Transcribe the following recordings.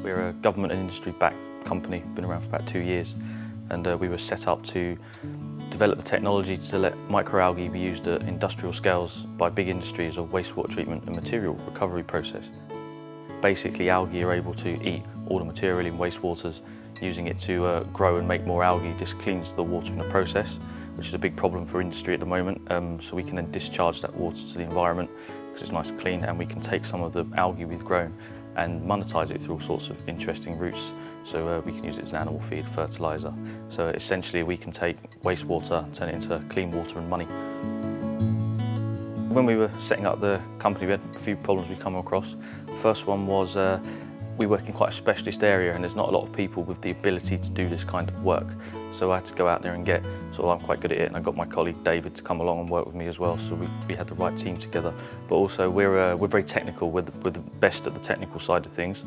We're a government and industry-backed company, been around for about 2 years, and we were set up to develop the technology to let microalgae be used at industrial scales by big industry as a wastewater treatment and material recovery process. Basically, algae are able to eat all the material in wastewaters, using it to grow and make more algae. This cleans the water in the process, which is a big problem for industry at the moment, so we can then discharge that water to the environment because it's nice and clean, and we can take some of the algae we've grown and monetize it through all sorts of interesting routes. So we can use it as an animal feed, fertilizer. So essentially we can take wastewater, turn it into clean water and money. When we were setting up the company, we had a few problems we come across. The first one was we work in quite a specialist area, and there's not a lot of people with the ability to do this kind of work. So I had to go out there and get, I'm quite good at it, and I got my colleague David to come along and work with me as well, so we had the right team together. But also we're very technical, we're the best at the technical side of things,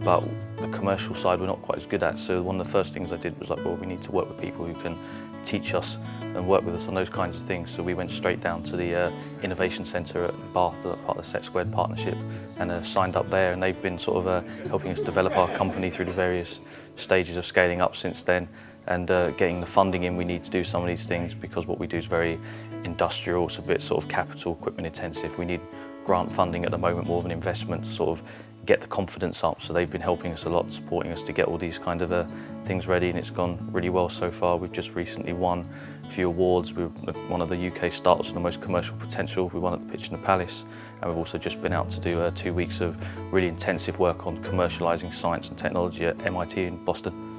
but the commercial side we're not quite as good at. So one of the first things I did was like, well, we need to work with people who can teach us and work with us on those kinds of things. So we went straight down to the Innovation Centre at Bath, part of the Set Squared partnership, and signed up there, and they've been sort of helping us develop our company through the various stages of scaling up since then, and getting the funding in we need to do some of these things, because what we do is very industrial, it's a bit sort of capital equipment intensive. We need grant funding at the moment, more of an investment to sort of get the confidence up. So they've been helping us a lot, supporting us to get all these kind of things ready, and it's gone really well so far. We've just recently won a few awards. We're one of the UK startups with the most commercial potential. We won at the Pitch in the Palace, and we've also just been out to do 2 weeks of really intensive work on commercialising science and technology at MIT in Boston.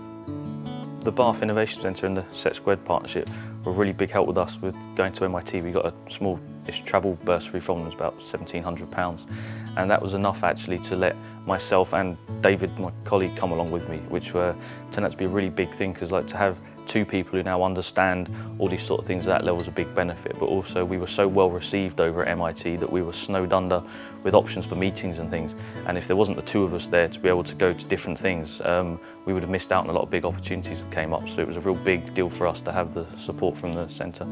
The Bath Innovation Centre and the Set Squared partnership were a really big help with us with going to MIT. We got a small-ish travel bursary from them, it was about £1,700, and that was enough actually to let myself and David, my colleague, come along with me, which turned out to be a really big thing, because like to have 2 people who now understand all these sort of things at that level is a big benefit. But also we were so well received over at MIT that we were snowed under with options for meetings and things, and if there wasn't the 2 of us there to be able to go to different things, we would have missed out on a lot of big opportunities that came up. So it was a real big deal for us to have the support from the centre.